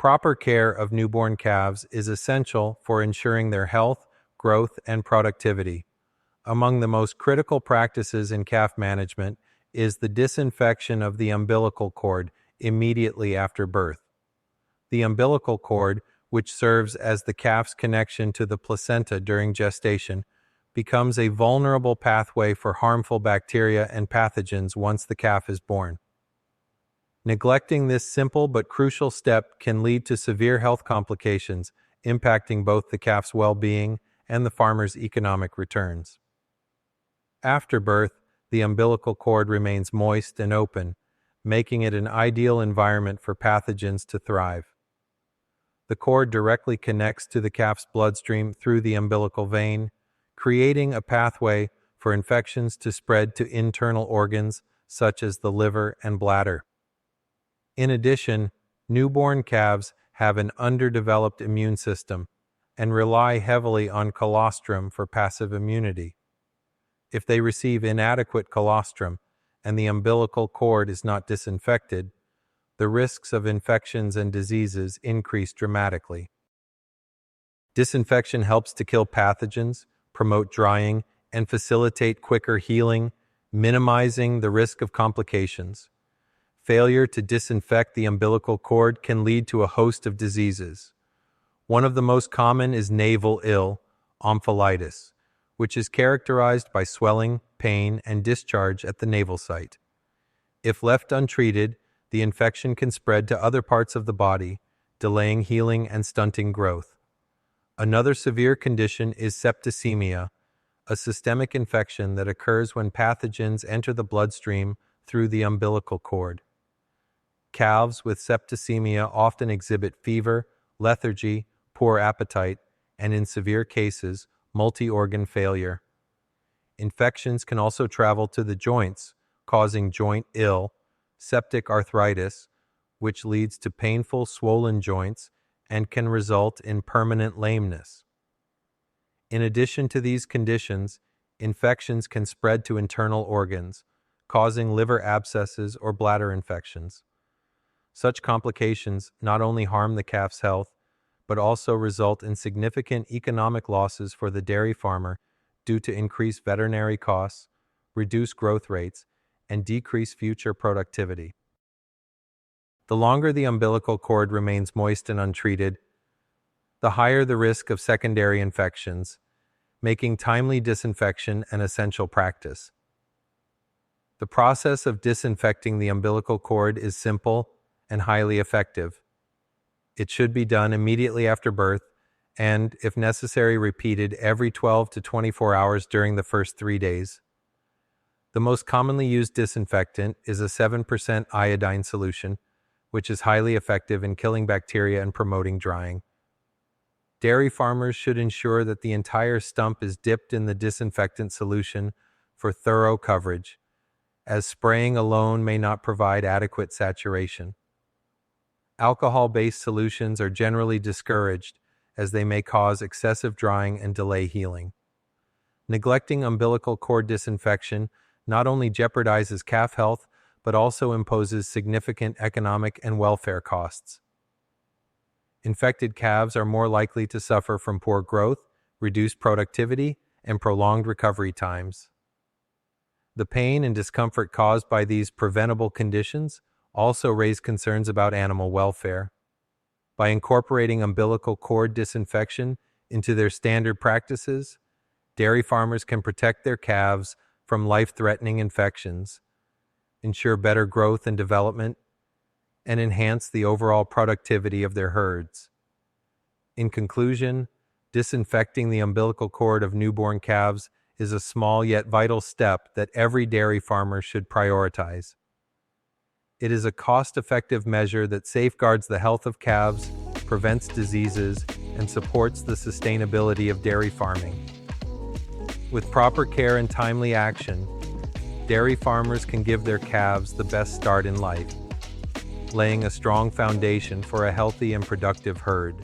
Proper care of newborn calves is essential for ensuring their health, growth, and productivity. Among the most critical practices in calf management is the disinfection of the umbilical cord immediately after birth. The umbilical cord, which serves as the calf's connection to the placenta during gestation, becomes a vulnerable pathway for harmful bacteria and pathogens once the calf is born. Neglecting this simple but crucial step can lead to severe health complications, impacting both the calf's well-being and the farmer's economic returns. After birth, the umbilical cord remains moist and open, making it an ideal environment for pathogens to thrive. The cord directly connects to the calf's bloodstream through the umbilical vein, creating a pathway for infections to spread to internal organs such as the liver and bladder. In addition, newborn calves have an underdeveloped immune system and rely heavily on colostrum for passive immunity. If they receive inadequate colostrum and the umbilical cord is not disinfected, the risks of infections and diseases increase dramatically. Disinfection helps to kill pathogens, promote drying, and facilitate quicker healing, minimizing the risk of complications. Failure to disinfect the umbilical cord can lead to a host of diseases. One of the most common is navel ill, omphalitis, which is characterized by swelling, pain, and discharge at the navel site. If left untreated, the infection can spread to other parts of the body, delaying healing and stunting growth. Another severe condition is septicemia, a systemic infection that occurs when pathogens enter the bloodstream through the umbilical cord. Calves with septicemia often exhibit fever, lethargy, poor appetite, and in severe cases, multi-organ failure. Infections can also travel to the joints, causing joint ill, septic arthritis, which leads to painful swollen joints and can result in permanent lameness. In addition to these conditions, infections can spread to internal organs, causing liver abscesses or bladder infections. Such complications not only harm the calf's health, but also result in significant economic losses for the dairy farmer due to increased veterinary costs, reduced growth rates, and decreased future productivity. The longer the umbilical cord remains moist and untreated, the higher the risk of secondary infections, making timely disinfection an essential practice. The process of disinfecting the umbilical cord is simple and highly effective. It should be done immediately after birth and, if necessary, repeated every 12 to 24 hours during the first 3 days. The most commonly used disinfectant is a 7% iodine solution, which is highly effective in killing bacteria and promoting drying. Dairy farmers should ensure that the entire stump is dipped in the disinfectant solution for thorough coverage, as spraying alone may not provide adequate saturation. Alcohol-based solutions are generally discouraged as they may cause excessive drying and delay healing. Neglecting umbilical cord disinfection not only jeopardizes calf health, but also imposes significant economic and welfare costs. Infected calves are more likely to suffer from poor growth, reduced productivity, and prolonged recovery times. The pain and discomfort caused by these preventable conditions also raise concerns about animal welfare. By incorporating umbilical cord disinfection into their standard practices, dairy farmers can protect their calves from life-threatening infections, ensure better growth and development, and enhance the overall productivity of their herds. In conclusion, disinfecting the umbilical cord of newborn calves is a small yet vital step that every dairy farmer should prioritize. It is a cost-effective measure that safeguards the health of calves, prevents diseases, and supports the sustainability of dairy farming. With proper care and timely action, dairy farmers can give their calves the best start in life, laying a strong foundation for a healthy and productive herd.